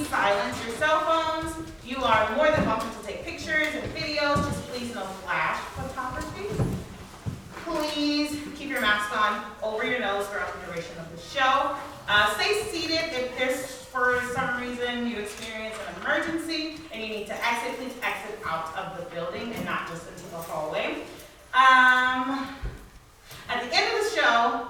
silence your cell phones. You are more than welcome to take pictures and videos, just please no flash photography. Please keep your mask on over your nose throughout the duration of the show. Stay seated. If there's, for some reason, you experience an emergency and you need to exit, please exit out of the building and not just into the hallway. At the end of the show,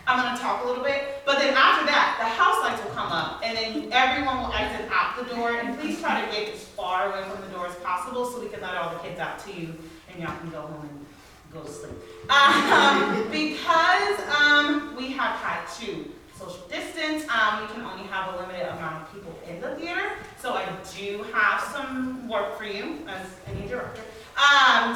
I'm going to talk a little bit, but then after that, the house lights will come up, and then everyone will exit out the door, and please try to get as far away from the door as possible so we can let all the kids out to you, and y'all can go home and go to sleep. Because we have had to social distance, we can only have a limited amount of people in the theater, so I do have some work for you as any director.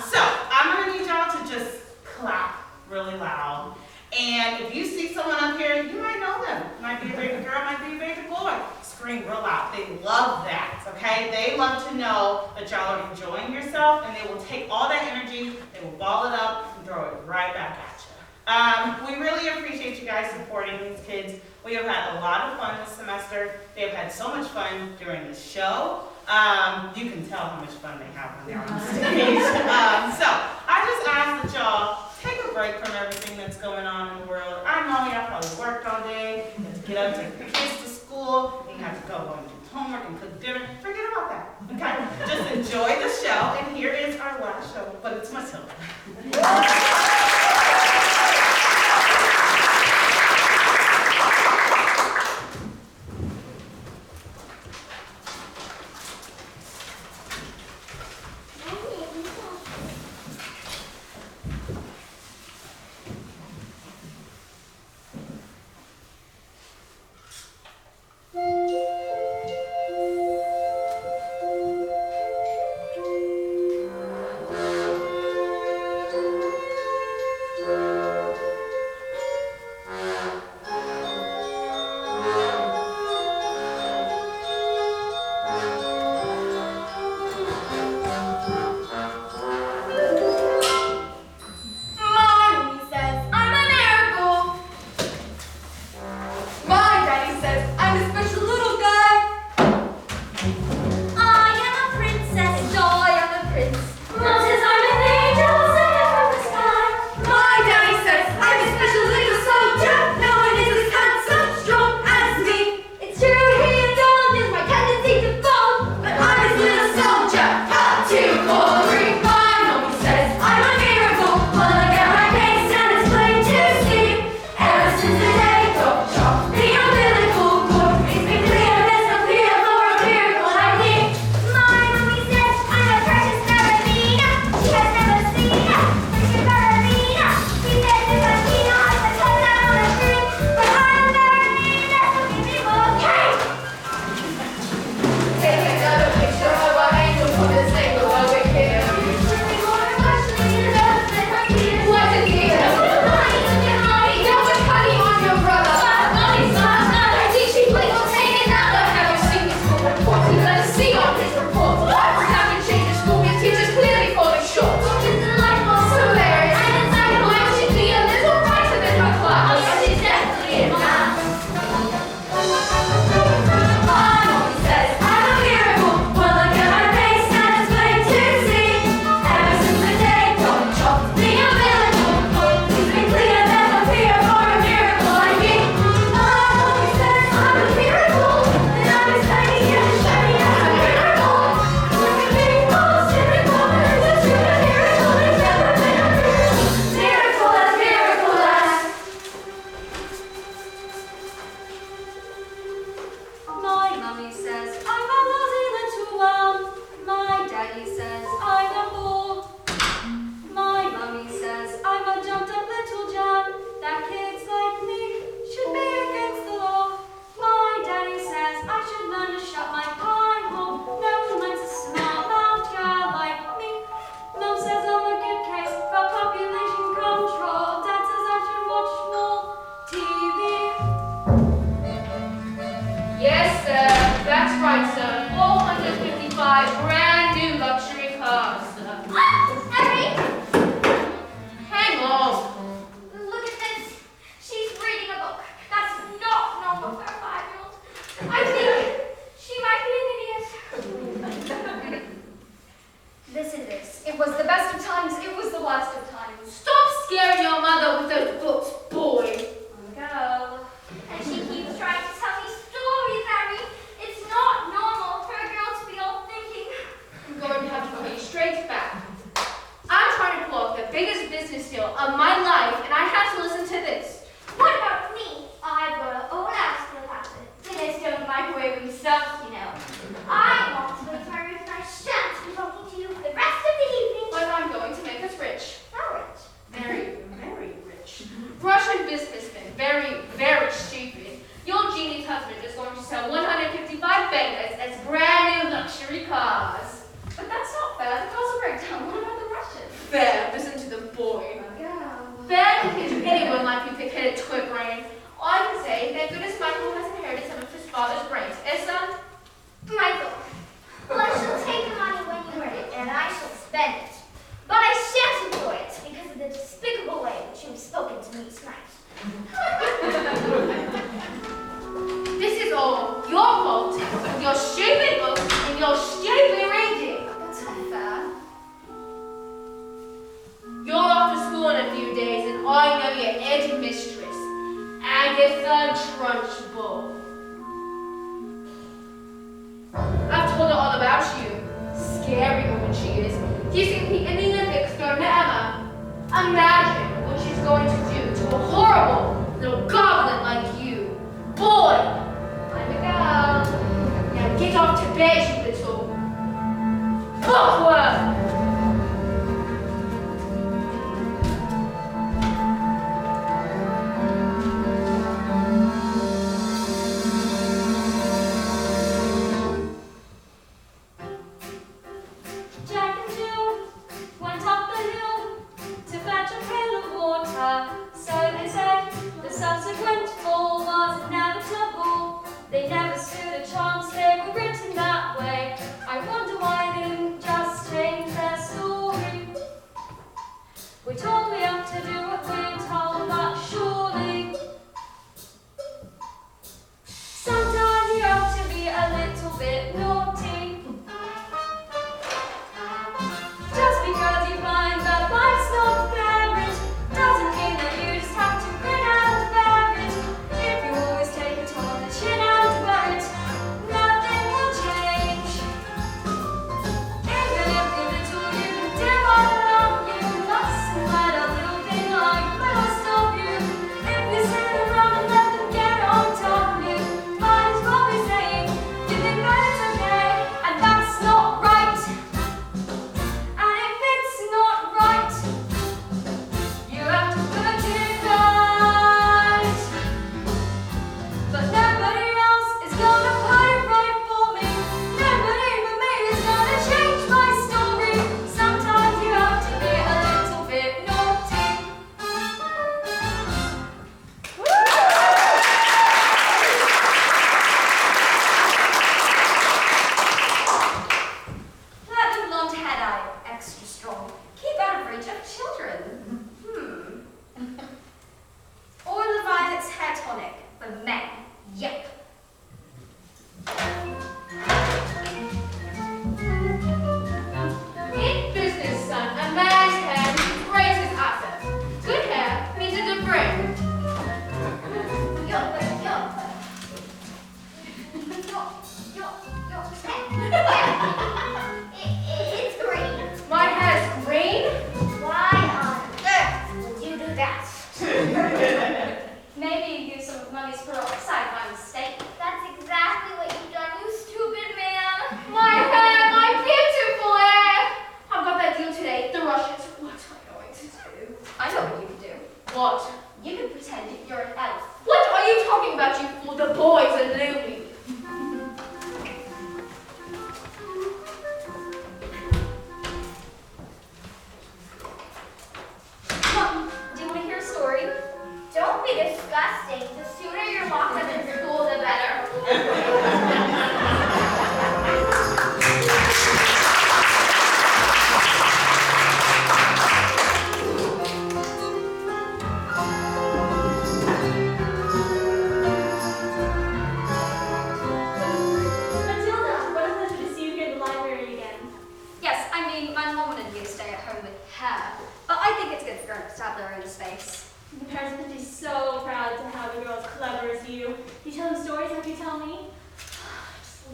So I'm going to need y'all to just clap really loud. And if you see someone up here, you might know them. Might be a baby girl, might be a baby boy. Scream real loud. They love that, okay? They love to know that y'all are enjoying yourself, and they will take all that energy, they will ball it up, and throw it right back at you. We really appreciate you guys supporting these kids. We have had a lot of fun this semester. They have had so much fun during the show. You can tell how much fun they have when they're on stage. So I just ask that y'all take a break from everything that's going on in the world. I know y'all probably worked all day, you have to get up, take your kids to school, and you have to go home and do homework and cook dinner. Forget about that, okay? Just enjoy the show, and here is our last show, but it's Matilda. Yes, sir. That's right, untrunchable. I've told her all about you. Scary woman she is. She's competing in the Olympics thrown to Emma. Imagine what she's going to do to a horrible little goblin like you. Boy, I'm a girl. Now get off to bed, you little bookworm.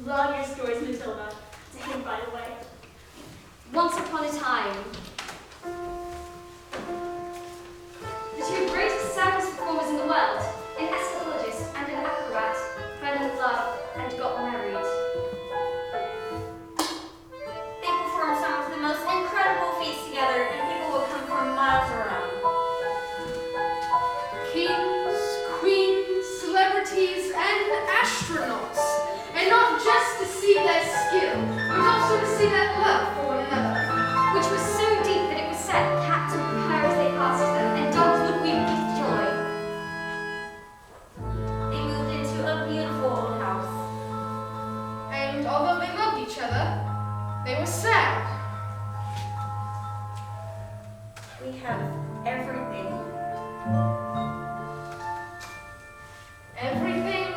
Love your stories, Matilda. To him, by the way. Once upon a time, the two greatest circus performers in the world, an escapologist and an acrobat, fell in love and got married. They performed some of the most incredible feats together, and people would come from miles around. Kings, queens, celebrities, and astronauts. And not just to see their skill, but also to see their love for one another. Which was so deep that it was said cats would purr as they passed them, and dogs would weep with joy. They moved into a beautiful old house. And although they loved each other, they were sad. We have everything. Everything?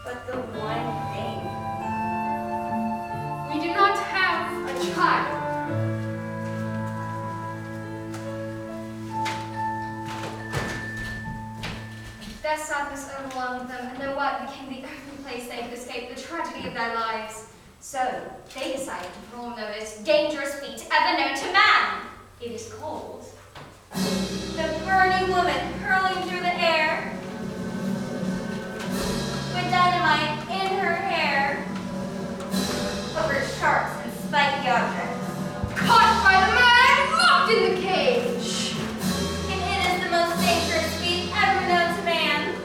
But the one thing. We do not have a child. sadness overwhelmed them, and their work became the only place they could escape the tragedy of their lives. So, they decided to perform the most dangerous feat ever known to man. It is called The burning woman hurling through the air with dynamite in her hair over sharps and spiky objects. Caught by the man, locked in the cage. And it is the most dangerous feat ever known to man.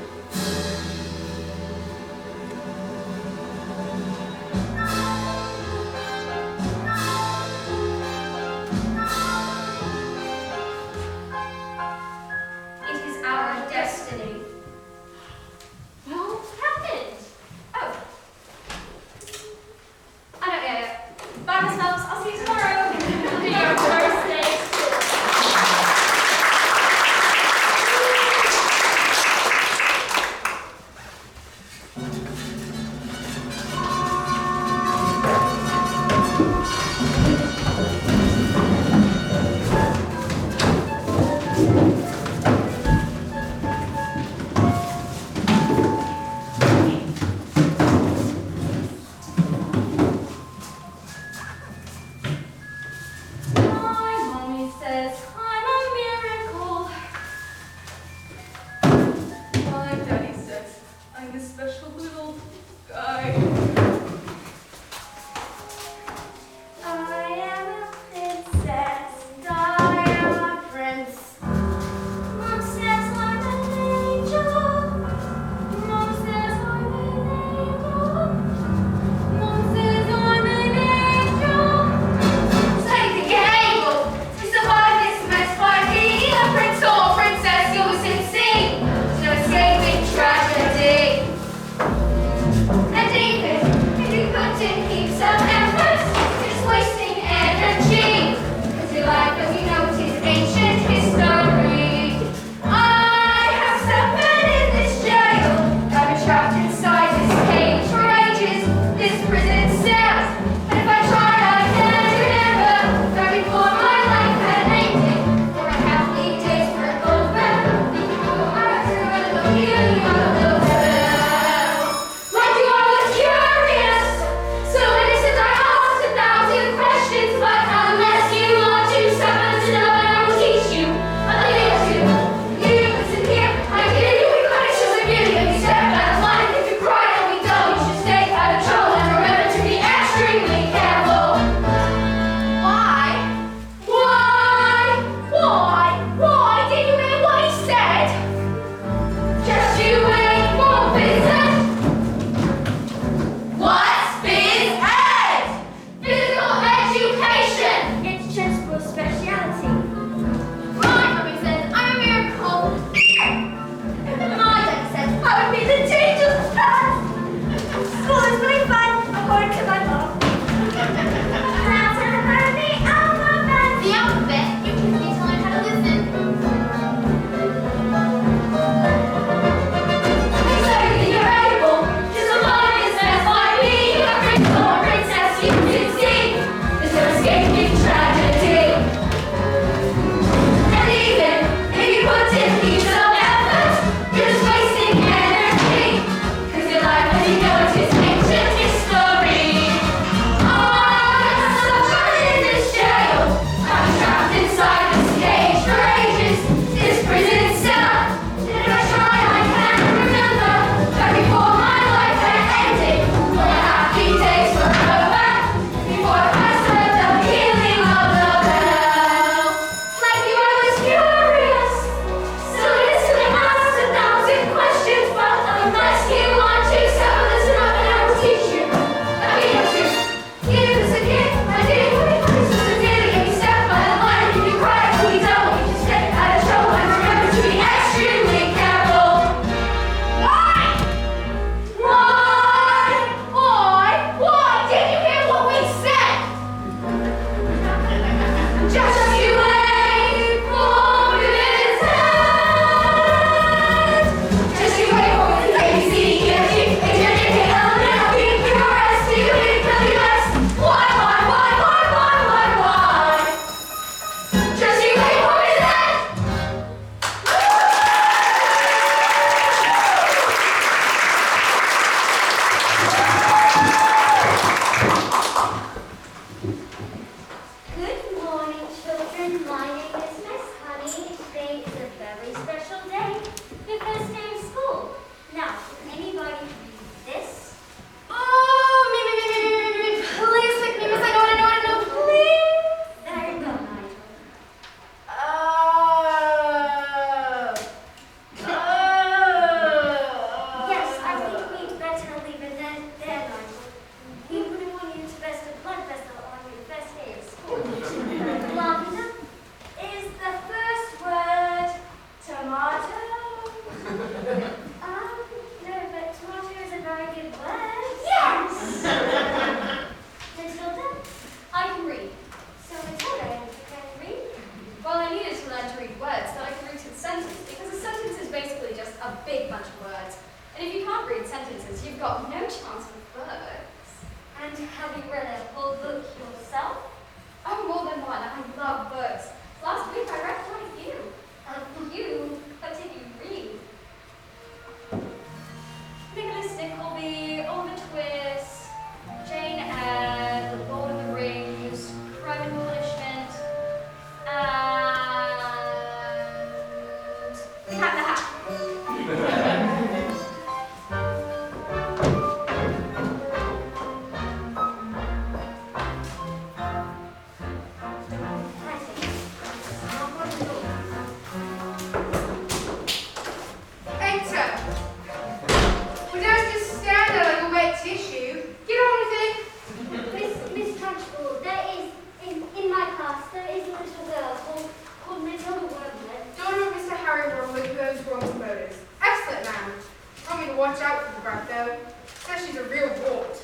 to watch out for the brat though. Says she's a real wart.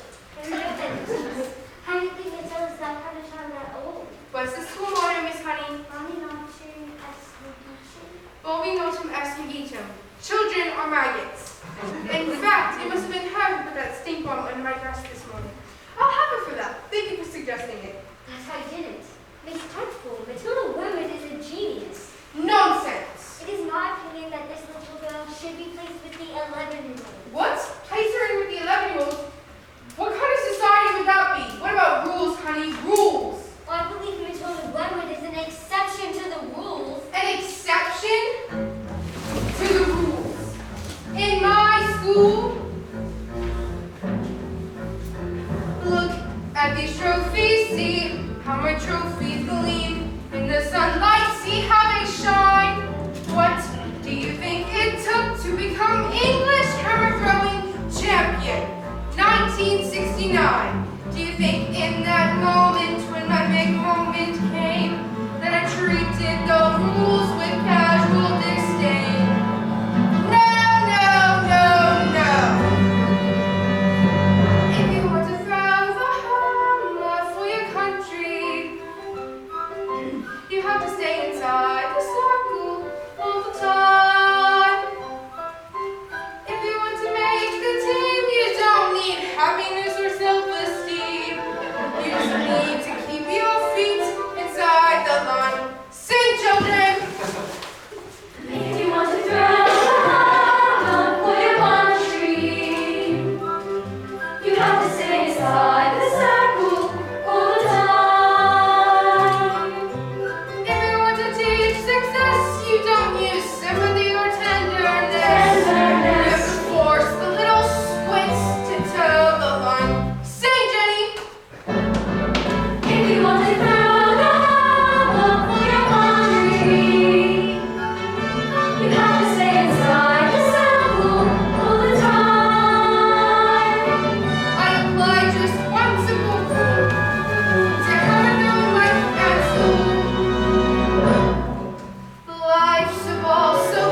Honey, think Matilda's that kind of child at all. What's the school motto, Miss Honey? Mommy not to SUBT. Bobby knows from Escondido. Children are maggots. In fact, it must have been her who put that stink bomb under my desk this morning. I'll have her for that. Thank you for suggesting it. That's why I didn't. Miss Dreadful, Matilda Wood is a genius. Nonsense! It is my opinion that this little girl should be placed with the 11-year-old. What? Place her in with the 11-year-olds? What kind of society would that be? What about rules, honey? Rules! Well, I believe Matilda Wood is an exception to the rules. An exception to the rules. In my school, look at these trophies, see how my trophies gleam in the sunlight, see how they shine. What do you think it took to become English hammer throwing champion? 1969. Do you think in that moment, when my big moment came, that I treated the rules with casual disdain? No, no, no, no. If you want to throw the hammer for your country, you have to stay inside the circle all the time. If you want to make the team, you don't need happiness or self-esteem. You just need to keep your feet inside the line. Sing, children! If you want to throw the hammer for your country, you have to stay inside the circle all the time. If you want to teach success, you don't use sympathy or tenderness. You have to force the little squints to toe the line. Sing, Jenny! If you want to throw the hammer for your country, you have to stay inside the circle all the time. I apply just one simple rule to have no life at school. Life's a ball, so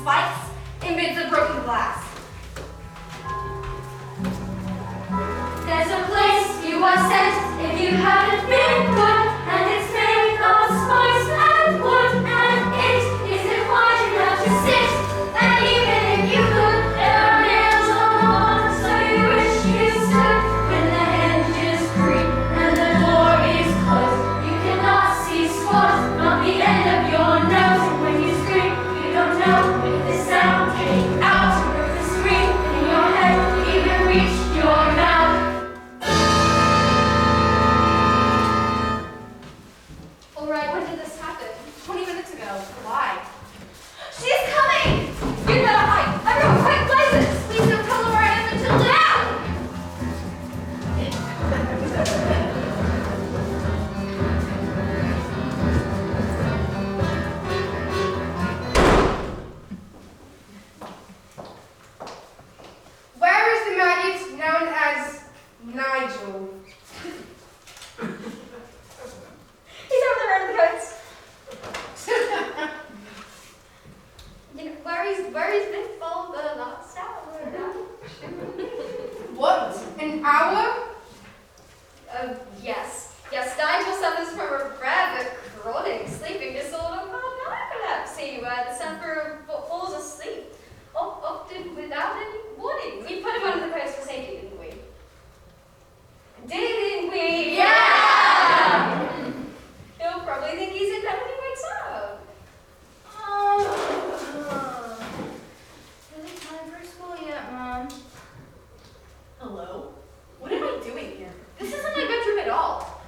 spikes amidst the broken glass. There's a place you are sent if you haven't been good, and it's made of spice and wood, and it isn't wide enough to sit. And even if you could, there are nails on the walls, so you wish you stood. When the hinges creak and the door is closed, you cannot see squat, not the end of your nose. And when you scream, you don't know if the sound came out or if the scream in your head even reached your mouth. Alright, when did this happen? 20 minutes ago. Why? She's coming! You better hide! Everyone, quick, blazes! Please don't tell her where I am until now! Where is the maggot known as Nigel? He's over there under the coats. You know, where he's been for the last hour. What? An hour? Yes. Yes, Nigel suffers from a rather chronic sleeping disorder called narcolepsy, where the sufferer falls asleep, often without any warning. We put him under the coats for safety, didn't we? Didn't we? Yeah! He'll probably think he's in bed when he wakes up. Is it time for school yet, Mom? Hello? What am I doing here? This isn't my bedroom at all.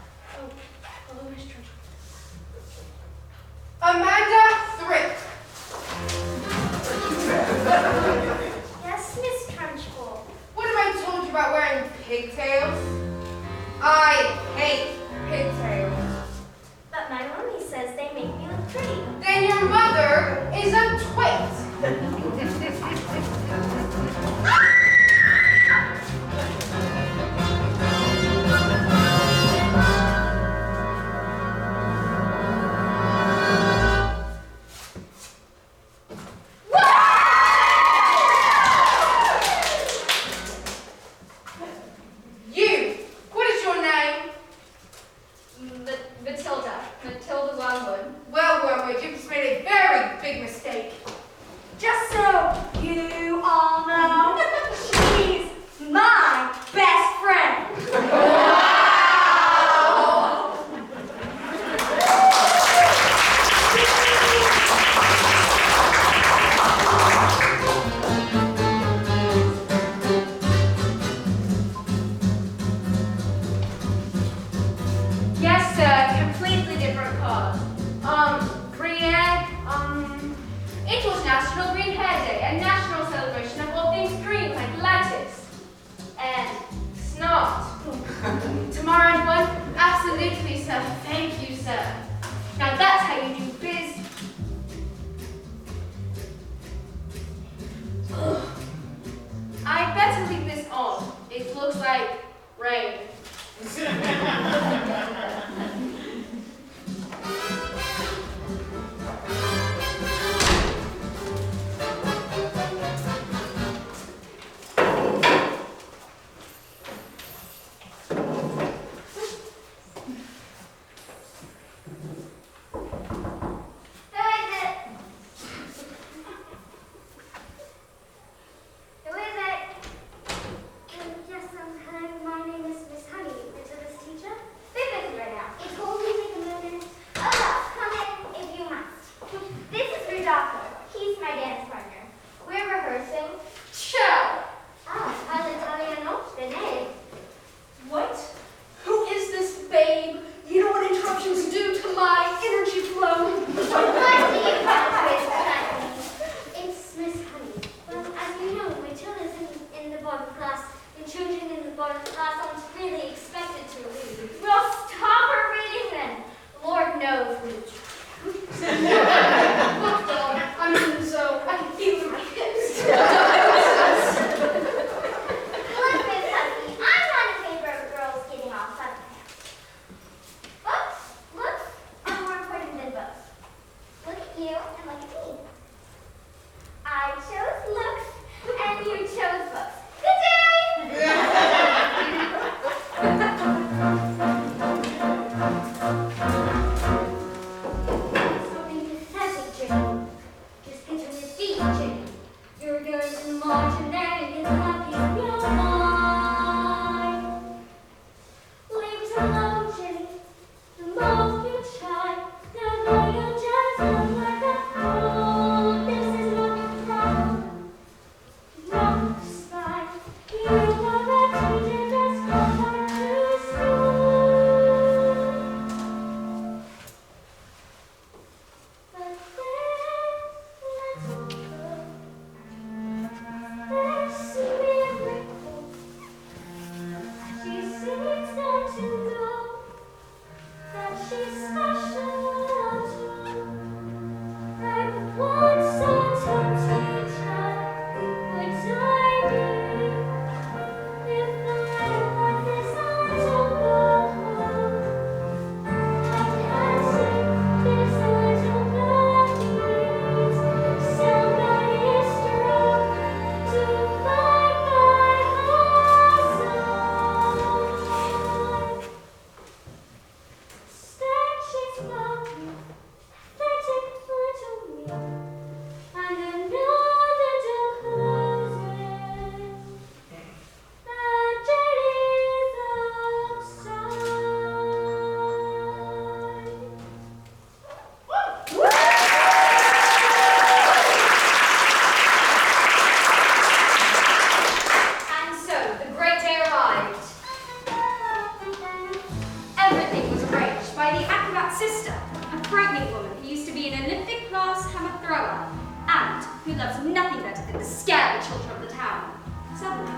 sister, a pregnant woman who used to be an Olympic class hammer thrower, and who loves nothing better than to scare the children of the town. Suddenly,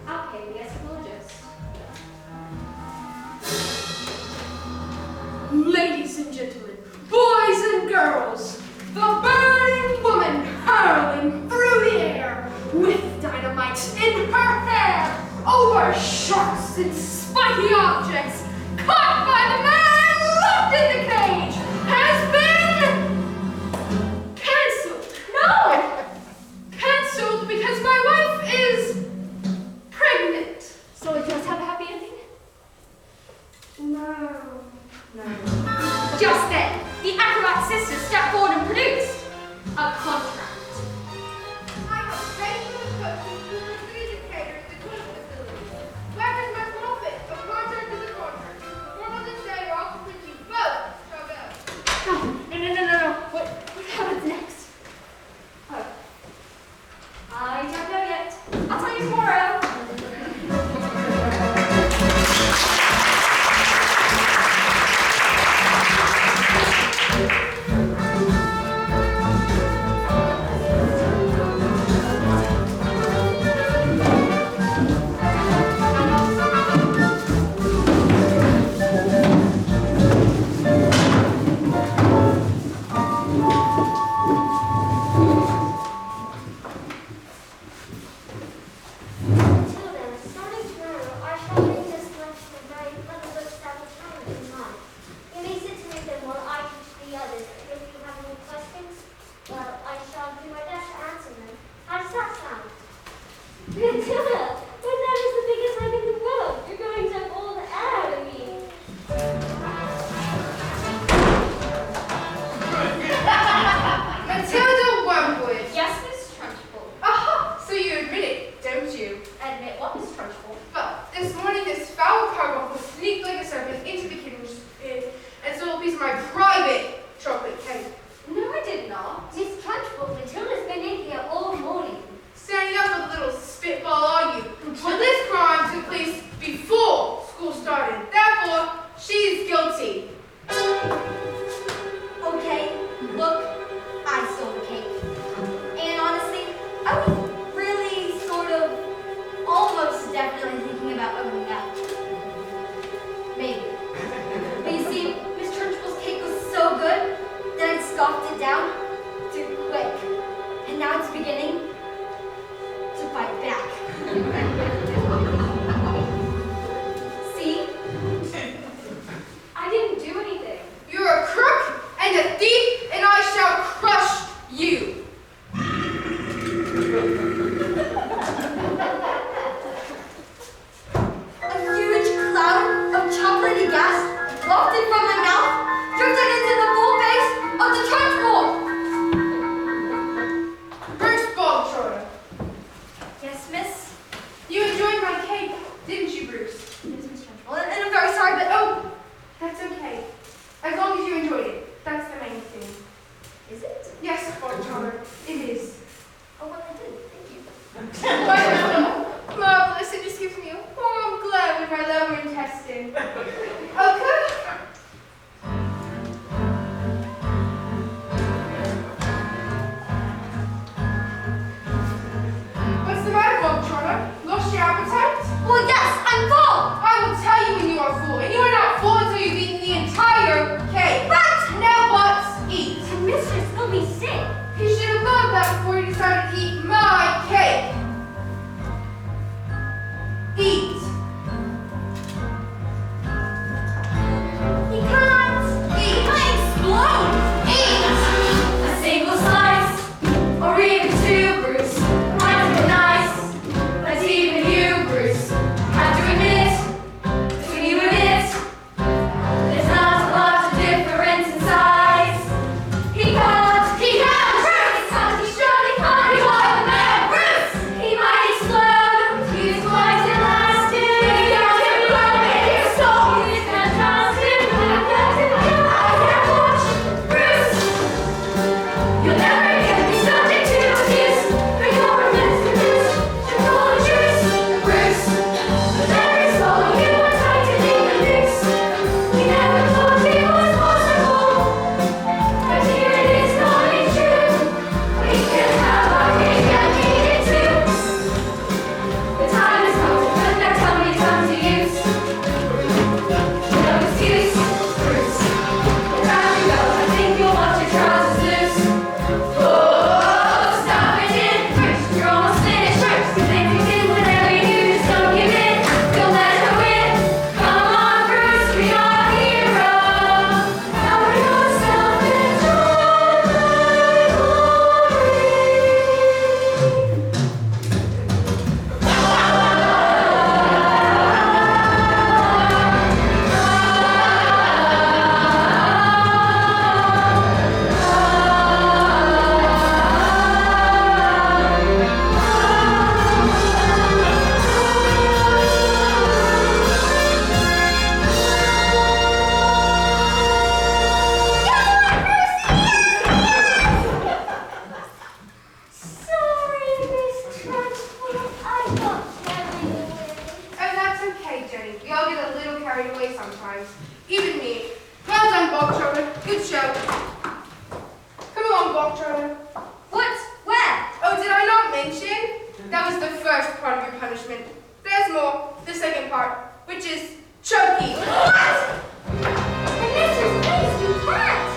out came the escapologist. Ladies and gentlemen, boys and girls, the burning woman hurling through the air with dynamite in her hair over sharks and spiky objects, caught by the man locked in the cage, has been cancelled. No! Cancelled because my wife is pregnant. So it does have a happy ending? No. Just then, the acrobat sisters stepped forward and produced a contract. I have paid for the coaching to the music cater at the toilet facility. Where is my profit? A contract is a contract. What does it say? Or I'll quit you both. Shall go. No. What happens next? Oh. I don't know yet. I'll tell you tomorrow. Matilda, starting tomorrow, I shall read this collection of very clever books that will challenge your mind. You may sit to read them while I teach the others, and if you have any questions, well, I shall do my best to answer them. How does that sound? Matilda, but that is the biggest egg in the world. You're going to have all the air out of me. Matilda Wormwood. Yes, Miss Trunchbull. Aha! So you admit it, don't you? Admit what, Miss Trunchbull? Well, this morning this foul cargo will sneak like a serpent into the kitchen and stole a piece of my private chocolate cake. No, I did not. Miss Trunchbull, Matilda's been in here all morning. Standing up with a little spitball, are you? Well, this crime took place before school started. Therefore, she's guilty. Okay, look, I stole the cake. And honestly, I was really sort of almost definitely thinking about owning up. Maybe. But you see, Miss Trunchbull's cake was so good that I scoffed it down too quick. And now it's beginning to fight back. See? I didn't do anything. You're a crook and a thief, and I shall crush you. A huge cloud of chocolatey gas wafted from my mouth, drifted into the full face of the Trunchbull. Bruce Bogtrotter. Yes, miss? You enjoyed my cake, didn't you, Bruce? Yes, Miss Trunchbull. And I'm very sorry, but Oh, that's okay. As long as you enjoyed it, that's the main thing. is it? Yes, Bogtrotter, it is. Oh, well, I did. Thank you. Wonderful. Marvelous. It just gives me a warm glow in my lower intestine. Okay. carried away sometimes. Even me. Well done, Bog Trotter. Good show. Come along, Bog Trotter. What? Where? Oh, did I not mention? That was the first part of your punishment. There's more. The second part, which is choking. What? Mistress, please, you can't.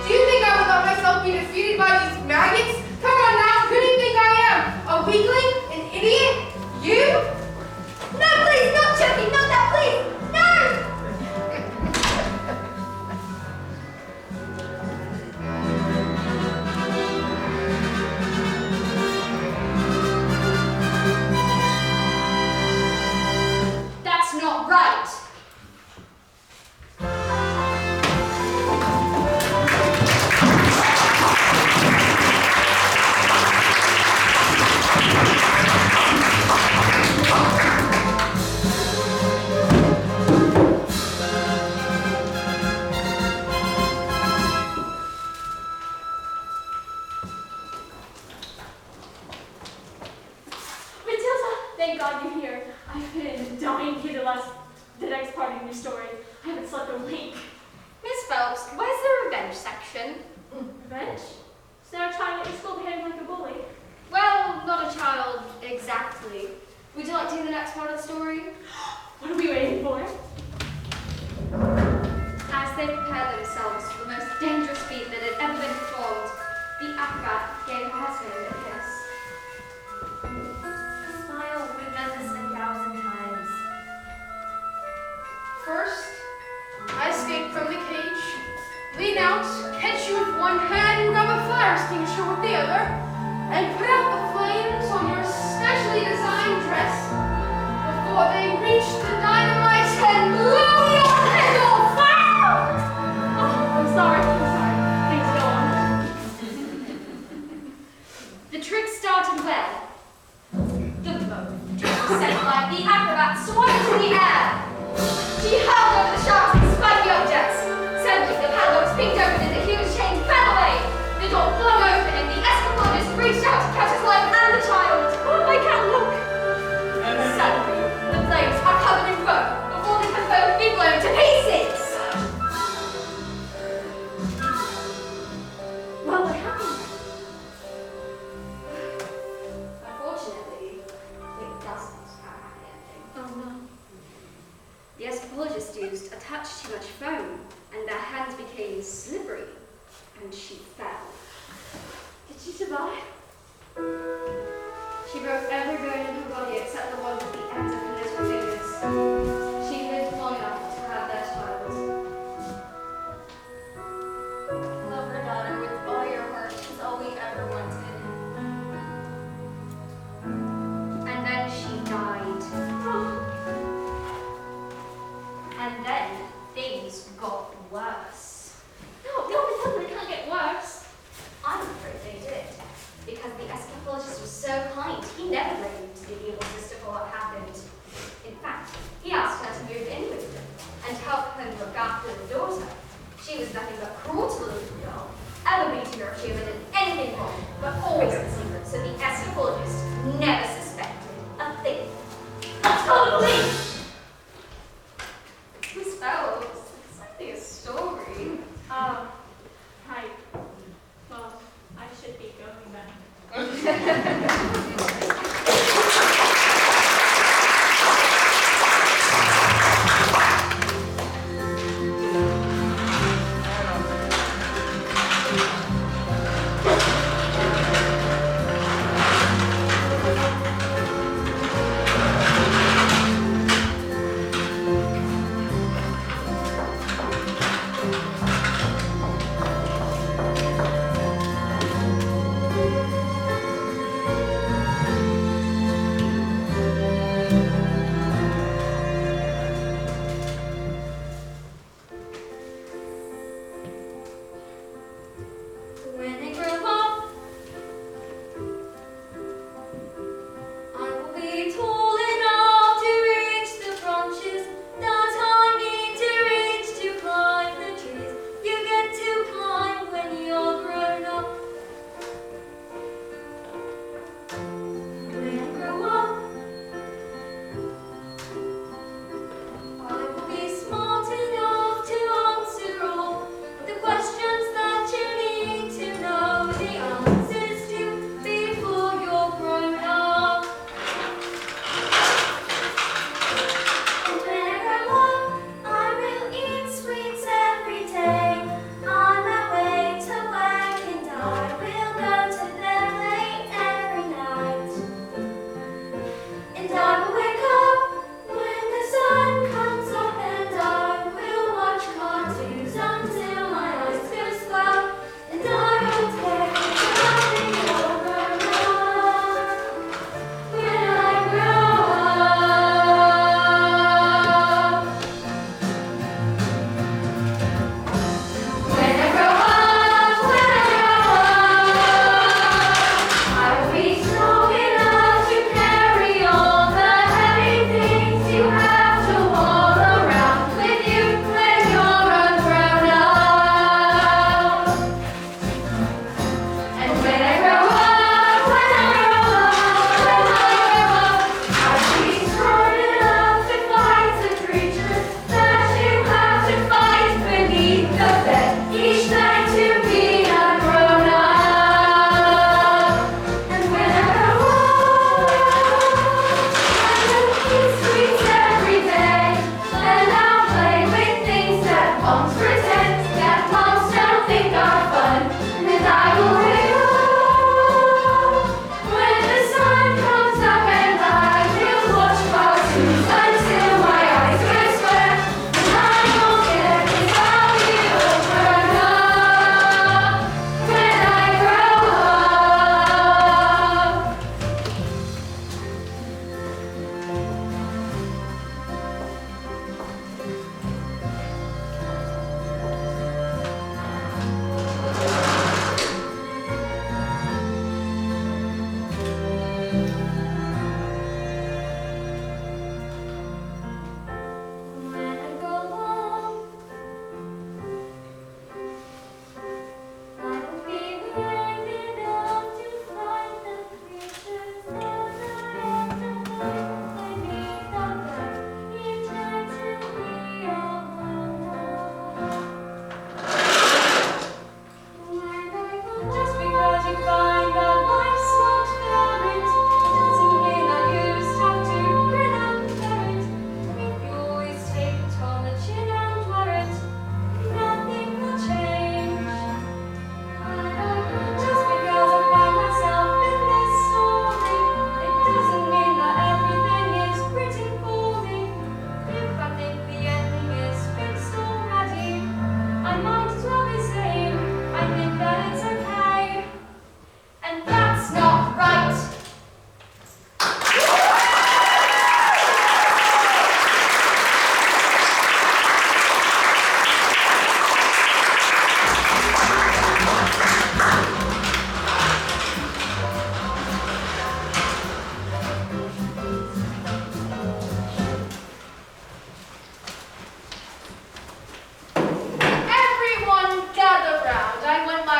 Do you think I would let myself be defeated by these maggots? Come on now, who do you think I am? A weakling? An idiot? You? No, please, not choking, not that, please. No! That's not right. Matilda, thank God you're here. I've been dying to hear the next part of your story. I haven't slept a wink. Miss Phelps, where's the revenge section? Revenge? Sarah trying at your school behaving like a bully. Well, not a child exactly. Would you like to hear the next part of the story? What are we waiting for? As they prepared themselves for the most dangerous feat that had ever been performed, the acrobat gave her husband a kiss. Smile, we've done this 1,000 times. First, I escape from the cage, lean out, catch you with one hand, grab a fire extinguisher with the other, and put out the flames on your specially designed dress before they reach the dynamite and blow your head off! Oh, I'm sorry. Please go on. The trick started well. The boat, sent by the acrobat, swung into the air. She hurled over the sharks and spiky objects. Suddenly, the padlocks pinged open and the huge chain fell away. The door flung open and the escapologist reached out to catch his life and the child. Oh, I can't look. Suddenly, the flames are covered in rope before they can both be blown to pieces. Well, what happened? Unfortunately, it doesn't have a happy ending. Oh no. The escapologist used a touch too much foam, and their hands became slippery, and she fell. Did she survive? She broke every bone in her body except the ones at the ends of her little fingers. She lived long enough to have their child. Love her daughter with all your heart. She's all we ever wanted. And then she died. And then things got worse. No, Matilda, it can't get worse. I'm afraid they did. Because the escapologist was so kind, he never blamed the evil sister for what happened. In fact, he asked her to move in with him and help him look after the daughter. She was nothing but cruel to the little girl, ever beating her if she ever did anything wrong, but always in secret, so the escapologist never suspected a thing. Let's call the police! Miss Phelps, it's only a story. Right. Well, I should be going then.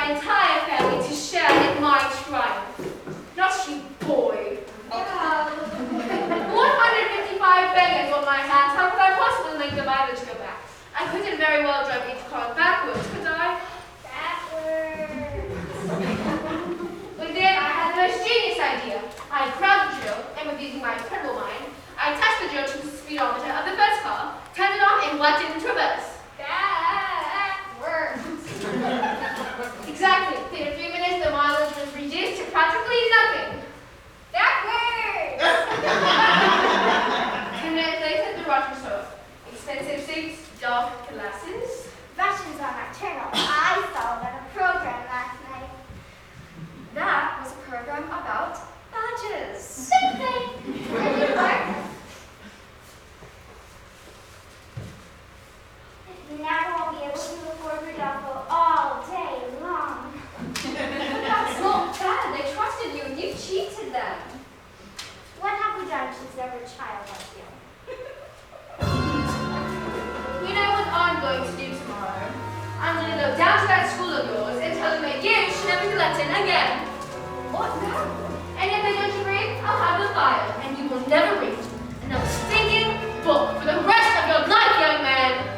my entire family to share in my triumph. Not you, boy. 155 bangers on my hands. How could I possibly make the mileage go back? I couldn't very well drive each car backwards, could I? But then I had the most genius idea. I grabbed the drill, and with using my incredible mind, I attached the drill to the speedometer of the first car, turned it on, and whacked it into reverse. Exactly. In a few minutes, the mileage was reduced to practically nothing. 10 minutes later, the rush was over. Expensive suits, dark glasses. Russians are nocturnal. I saw them a program last night. That was a program about badges. Same thing. Now I'll be able to afford Rodolfo all day long. That's not fair. They trusted you and you cheated them. What have we done since there were a child like you? You know what I'm going to do tomorrow? I'm going to go down to that school of yours and tell them that you should never be let in again. What now? And if they don't agree, I'll have them fired, and you will never read another stinking book for the rest of your life, young man.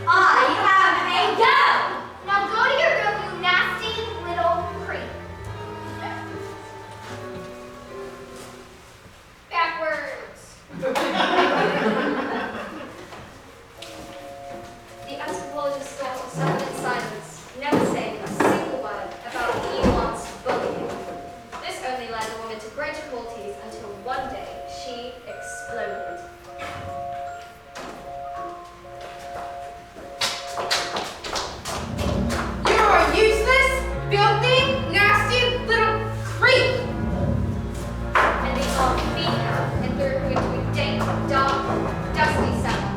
I have a gun! Now go to your room, you nasty little creep. Backwards. The anthropologist thought of suffered in silence, never saying a single word about Elon's bullying. This only led the woman to great difficulties until one day she exploded. You're a useless, filthy, nasty little creep. And they all beat her and threw her into a dank, dark, dusty cellar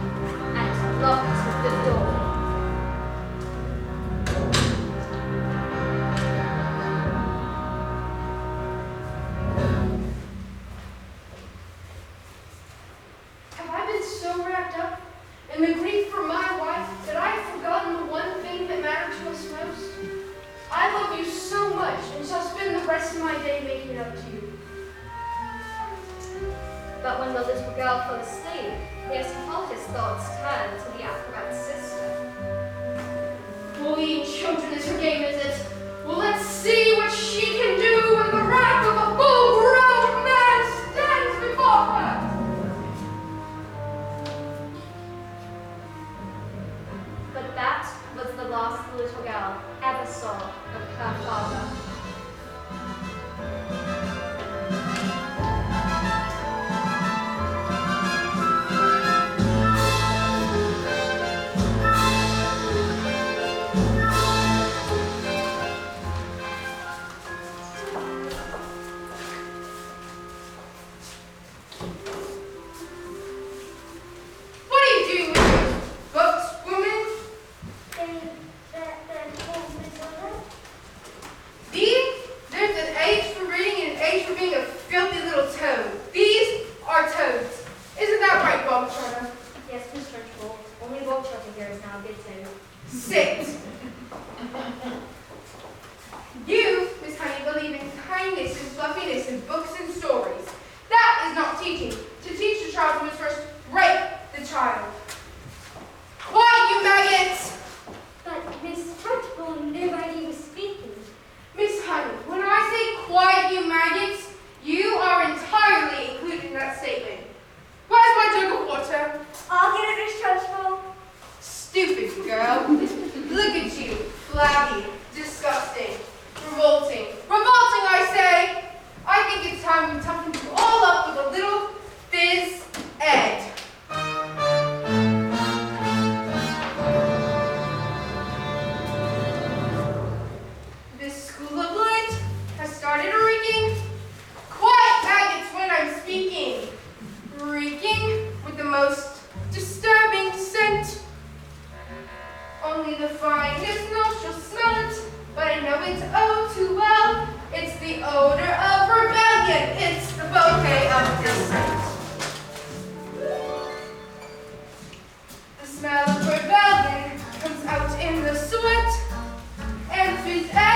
and locked the door. Have I been so wrapped up in the grief for my wife that I have forgotten the one thing that mattered to us most? I love you so much and shall spend the rest of my day making it up to you. But when the little girl fell asleep, the anthropologist's thoughts turned to the acrobat's sister. Bullying children is her game, is it? Well, let's see what she can do when the wrath of a full-grown man stands before her. But that was the last the little girl ever saw of her father. What are you doing with your books, woman? There's an age for reading and an age for being a filthy little toad. These are toads. Isn't that right, Bob Turner? Yes, Miss Churchbull. Only Bob Churchill here is now a good toad. Sit. You, Miss Honey, believe in kindness and fluffiness and books and stories. That is not teaching. To teach the child, you must first rape the child. Quiet, you maggots! But Miss Churchbull, nobody was speaking. Miss Honey, when I say quiet, you maggots, you are entirely included in that statement. Where's my jug of water? I'll get it, Miss Churchbull. Stupid girl. Look at you. Flabby. Disgusting. Revolting. Revolting, I say! I think it's time we toughen you all up with a little phys ed. This school of light has started reeking. Quiet, maggots, when I'm speaking. Reeking with the most disturbing scent. Only the finest nostrils smell it, but I know it oh too well. It's the odor of rebellion. It's the bouquet of dissent. The smell of rebellion comes out in the sweat and phys ed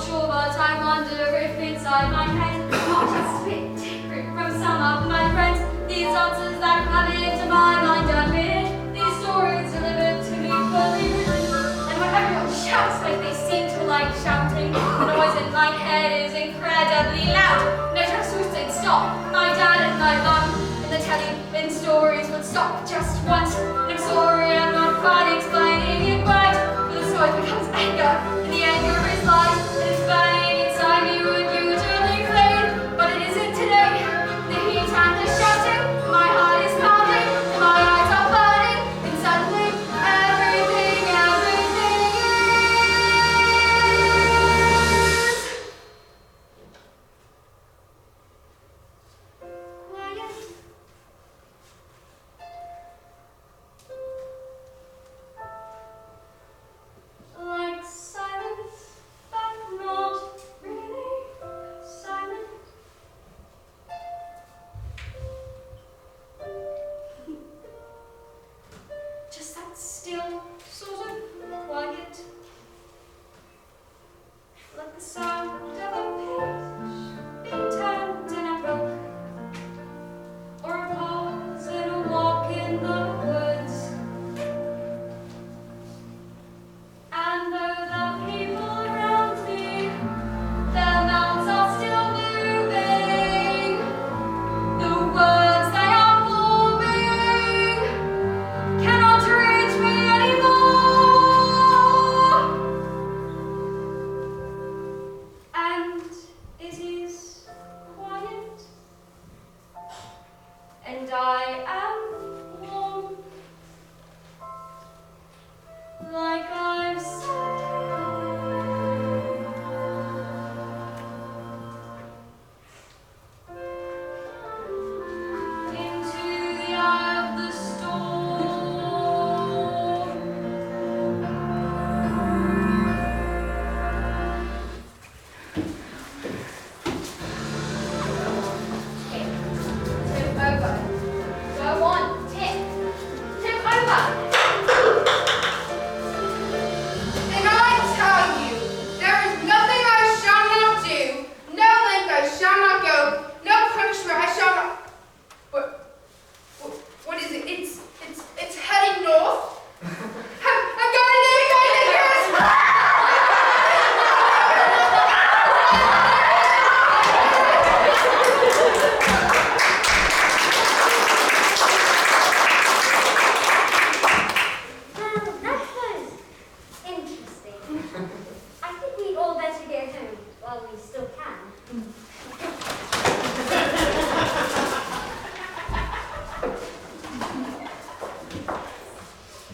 sure, but I wonder if inside my head I'm just a bit different from some of my friends. These answers that come into my mind are weird. These stories delivered to me fully written. And when everyone shouts like they seem to like shouting, the noise in my head is incredibly loud. No trust would say stop. My dad and my mum in the telling in stories would stop just once. And I'm sorry, I'm not quite explaining it right. But the story becomes anger, and the anger is light. And it's burning inside me would usually fade, but it isn't today. The heat and the shouting, my heart is pounding, and my eyes are burning, and suddenly everything is quiet. Like silence, but not really silent. Just that still sort of quiet. Like the sound of a page being turned in a book, or a pause in a walk in the woods. And though the people around me, their mouths are still moving, the words they are forming cannot reach me anymore. And it is quiet, and I am warm, like I've said. Into the eye of the storm. Tip over. Go on, tip. Tip over. And I tell you, there is nothing I shall not do, no length I shall not go, no punishment I shall not. What is it? It's heading north. I'm going to That was interesting. I think we all better get home while we still can.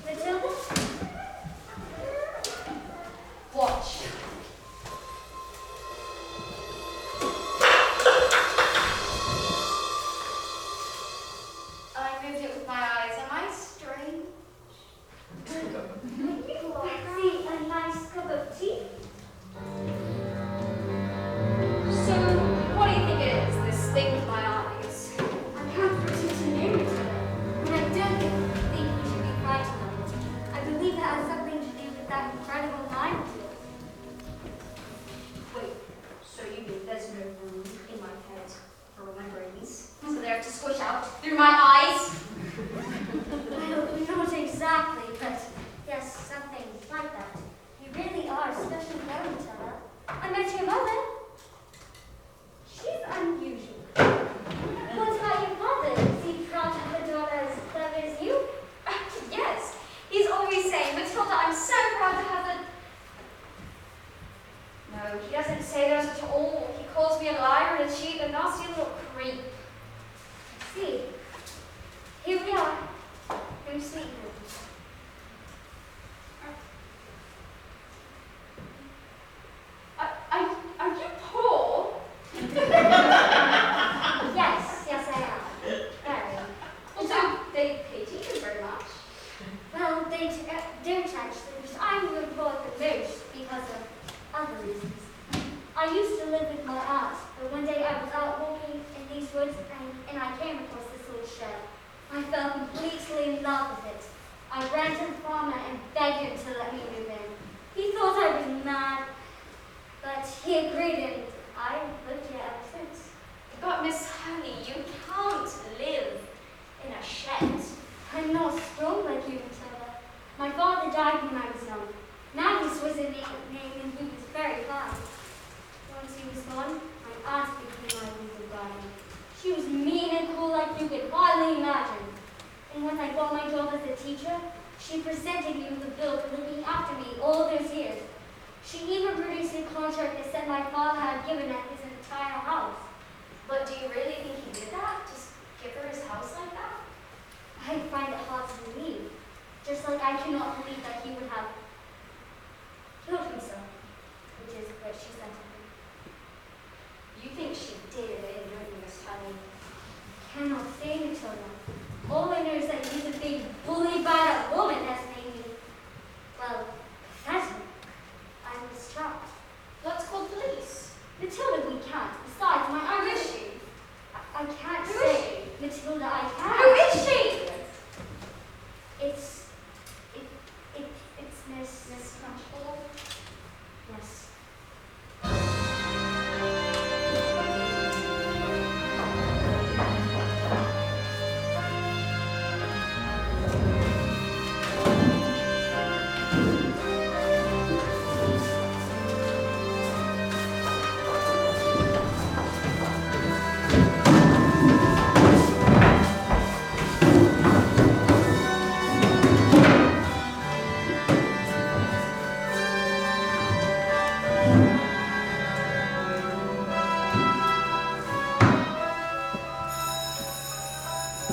Matilda? Watch. I moved it with my eyes. Am I strange? You see a nice cup of tea? So, what do you think it is, this thing with my eyes? I can't put it to name it, and I don't think we should be frightened of it. I believe it has something to do with that incredible mind of yours. Wait, so you mean there's no room in my head for my brains? So they have to squish out through my eyes? Well, not exactly, but yes, something like that. You really are a special girl, Matilda. I met your mother. She's unusual. What about your father? Is he proud of the daughter as clever as you? Yes, he's always saying, Matilda, I'm so proud to have the... No, he doesn't say that at all. He calls me a liar and a cheat, a nasty little creep. See, here we are. Home sweet home. Are you poor? Yes, I am. Very. Well, so they pay teachers very much. Well, they don't actually, but I'm employed the most because of other reasons. I used to live with my aunt, but one day I was out walking in these woods and I came across this little shed. I fell completely in love with it. I ran to the farmer and begged him to let me move in. He thought I was mad, But he agreed, and I lived here ever since. But Miss Honey, you can't live in a shed. I'm not strong like you, Matilda. My father died when I was young. Magnus was his name, and he was very fine. Once he was gone, my aunt became my legal guardian. She was mean and cruel like you could hardly imagine. And when I got my job as a teacher, she presented me with a bill for looking after me all those years. She even produced a contract that said my father had given her his entire house. But do you really think he did that? Just give her his house like that? I find it hard to believe. Just like I cannot believe that he would have killed himself, which is what she said to me. You think she did it, don't you, Miss Honey? Cannot say, Matilda. All I know is that he's a big bully bad woman that's made me, well, pathetic. I'm distraught. Let's call the police. Matilda, we can't. Besides, my Who aunt is she? I can't Who say. is she? Matilda, I can't. Who is she? It's Miss Crunchbull? Yes.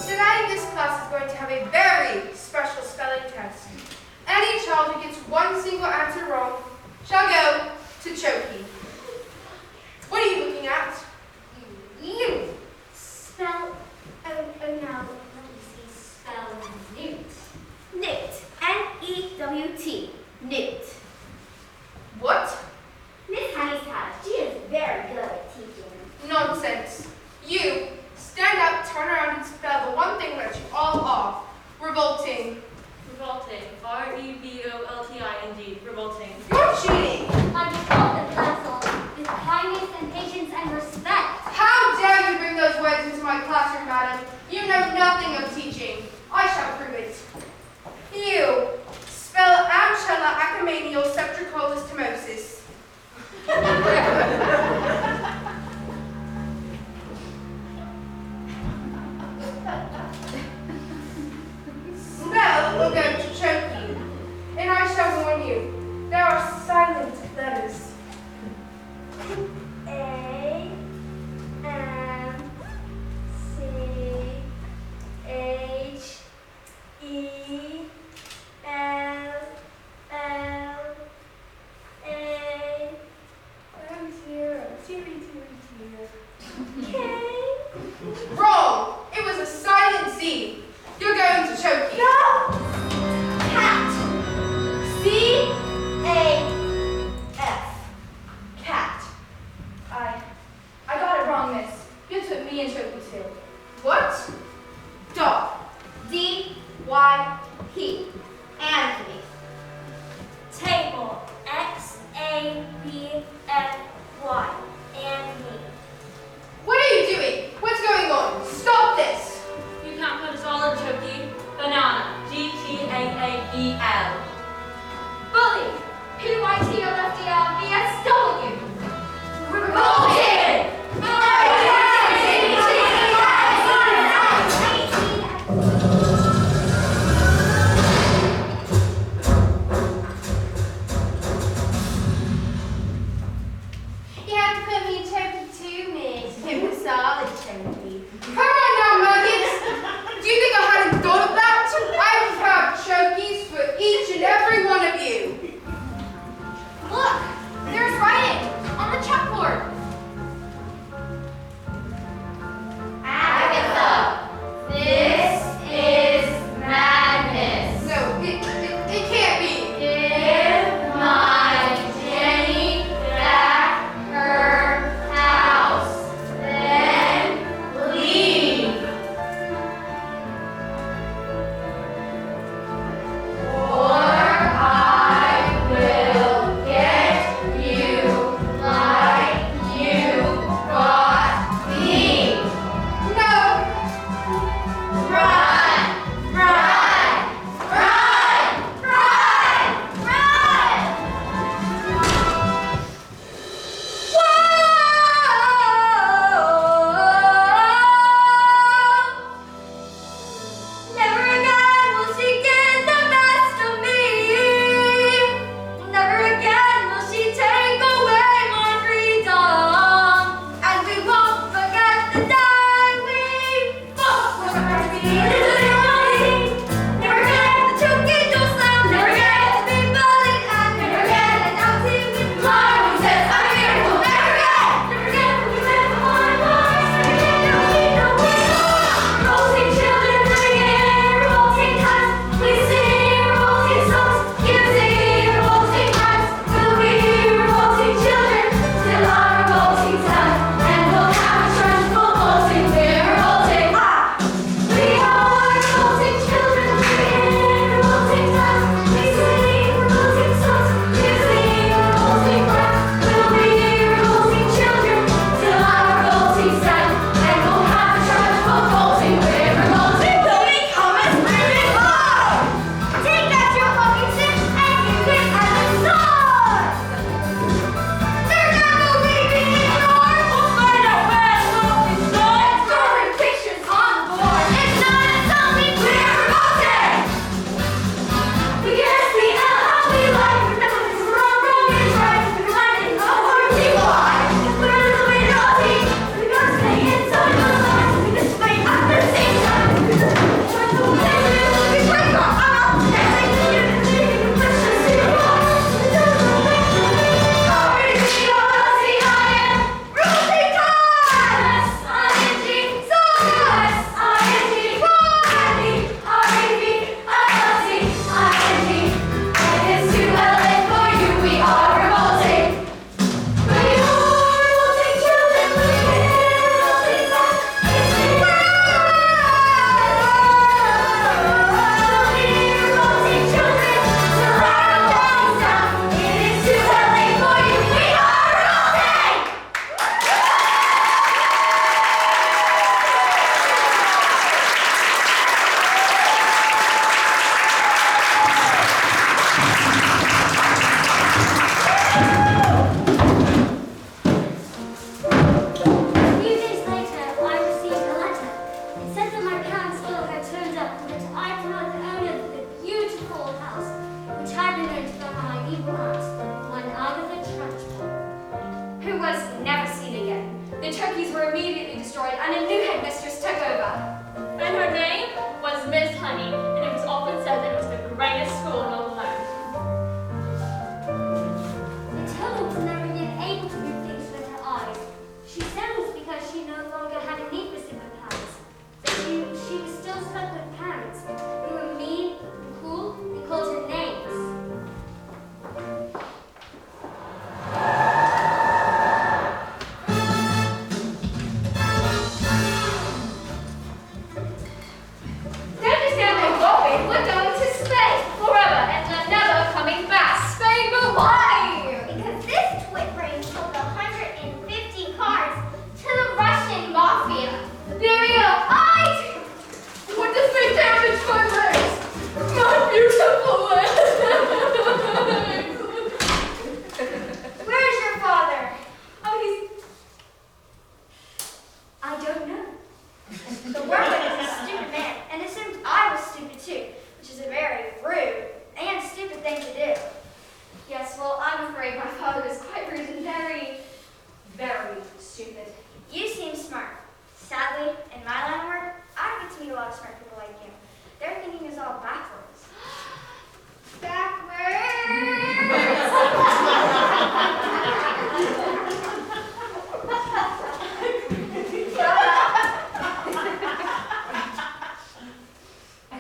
Today, this class is going to have a very special spelling test. Any child who gets one single answer wrong shall go to Choky. What are you looking at? You spell. Oh now, let me see. Spell newt. Newt. N-E-W-T. Newt. What? Miss Honey's house. She is very good at teaching. Nonsense. You stand up, turn around, and spell the one thing that you all are. Revolting. Revolting. R-E-V-O-L-T-I-N-G. Revolting. You're cheating. I taught the class all with kindness and patience and respect. How dare you bring those words into my classroom, madam? You know nothing of teaching. I shall prove it. You spell Amshella acamanial septricolus timosis. Spell will go to choke you. And I shall warn you, there are silent letters. A M C H E L L A. I'm here. Teary. K. Wrong! It was a silent Z. You're going to choke you. No! Cat. C A F. Cat. I got it wrong, miss. You took me and choked you too. What? Dog. D Y. P. Anthony. Table. X A B F Y. Anthony. What are you doing? What's going on? Stop this! You can't put us all in Choky. Banana. G-T-A-A-B-L. Bully. P-Y-T-O-F-D-R-V-S-W. Revolted! old house, which had been owned by my evil aunt, one Agatha Trunchbull. Who was never seen again. The turkeys were immediately destroyed and a new headmistress took over. And her name was Miss Honey, and it was often said that it was the greatest school in all the land. Matilda was never yet able to do things with her eyes. She said it was because she no longer had a need for sympathise. But she was still stuck with parents who were mean and cruel and called her names. Don't you stand there, Bobby? We're going to Spain forever and we're never coming back. Spain, but why? Because this twit brain sold 150 cars to the Russian mafia. Lyria, what does they damage my legs? My beautiful legs. Where's your father? Oh, he's... I don't know. The workman is a stupid man and assumed I was stupid too, which is a very rude and stupid thing to do. Yes, well, I'm afraid my father is quite rude and very, very stupid. You seem smart. Sadly, in my line of work, I don't get to meet a lot of smart people like you. Their thinking is all backwards.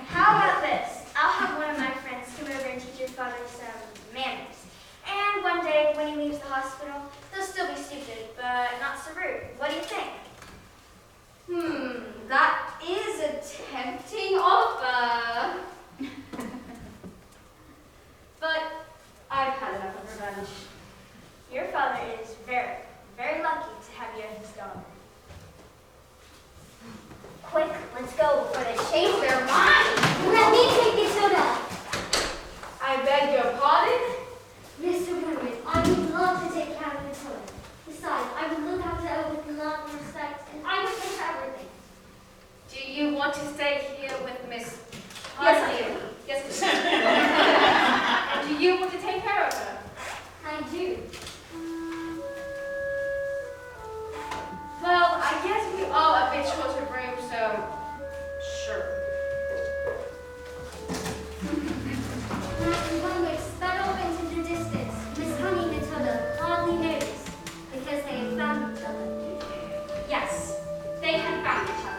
How about this? I'll have one of my friends come over and teach your father some manners. And one day, when he leaves the hospital, he'll still be stupid, but not so rude. What do you think? That is a tempting offer. But I've had enough of revenge. Your father is very, very lucky to have you as his daughter. Quick, let's go before they change their mind. Let me take Matilda. I beg your pardon? Mr. Burnwood, I would love to take care of Matilda. Besides, I would look after her with love and respect, and I would pay for everything. Do you want to stay here with Miss Yes, I Honey? do. Yes, please. And do you want to take care of her? I do. Well, I guess we are a bit short of room, so sure. When we sped off into the distance, Miss Honey and Matilda hardly noticed because they had found each other. Yes, they had found each other.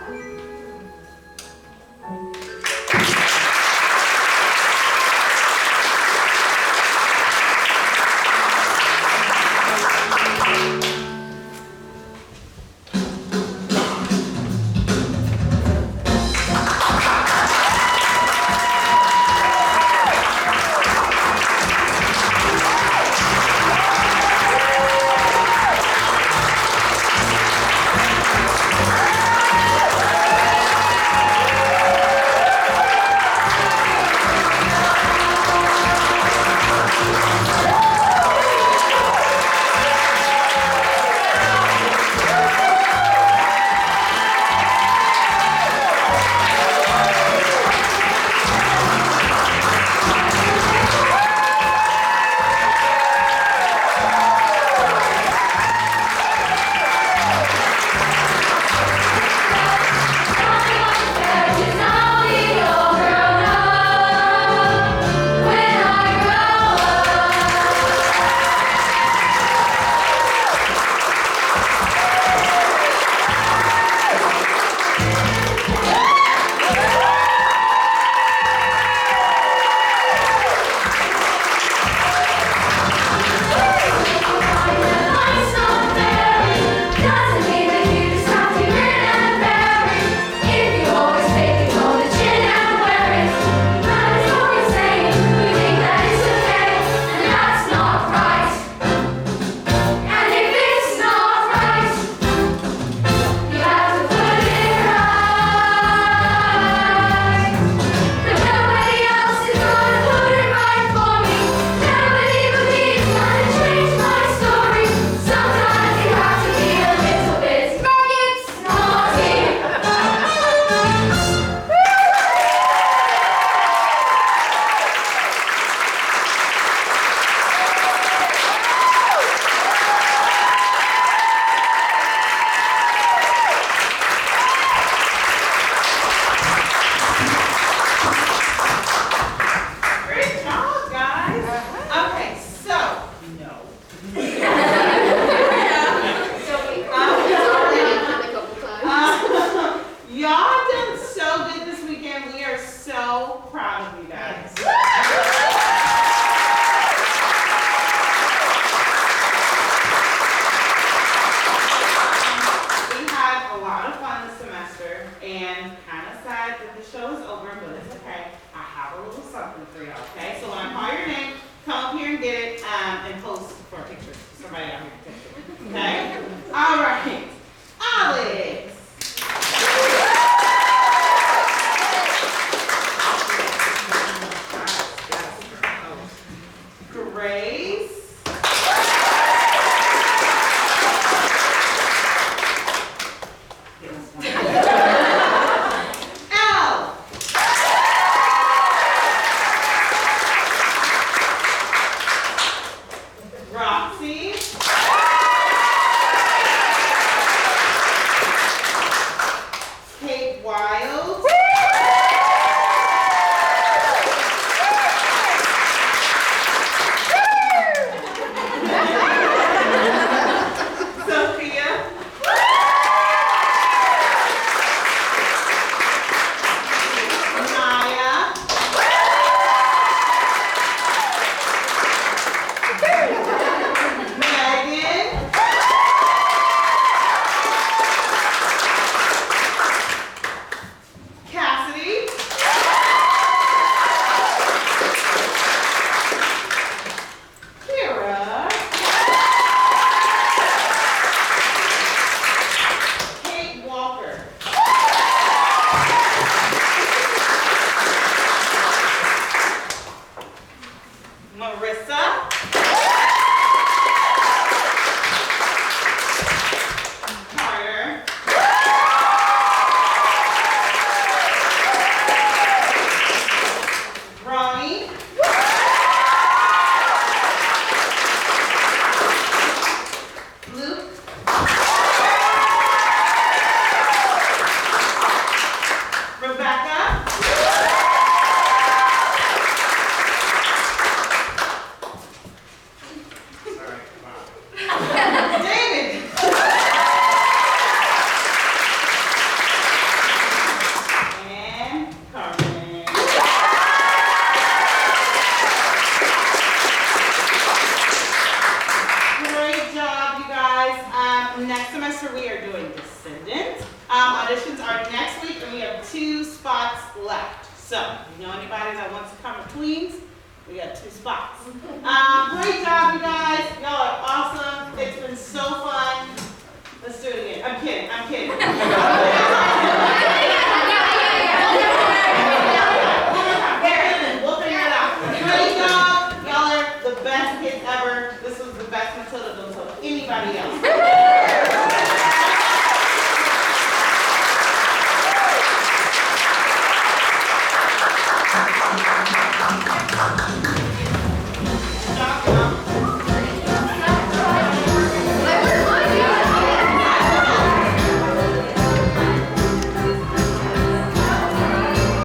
over, but it's okay. I have a little something for y'all, okay? So when I call your name, come up here and get it and pose for a picture. Somebody out here to take it, okay? All right. Alex. Grace. Al. Roxy. Kate Wild. Sophia. Maya. Megan. Cassidy. Kira. Kate Walker. Marissa. Carter. Ronnie. Luke. Rebecca. David. And Carmen. Great job, you guys. Next semester we are doing Descendants. Auditions are next week, and we have 2 spots left. So, if you know anybody that wants to come to Queens, we got 2 spots. Great job, you guys. Y'all are awesome. It's been so fun. Let's do it again. I'm kidding. I'm kidding. One more time. We'll figure it out. Great job. Y'all are the best kids ever. This was the best Matilda than anybody else.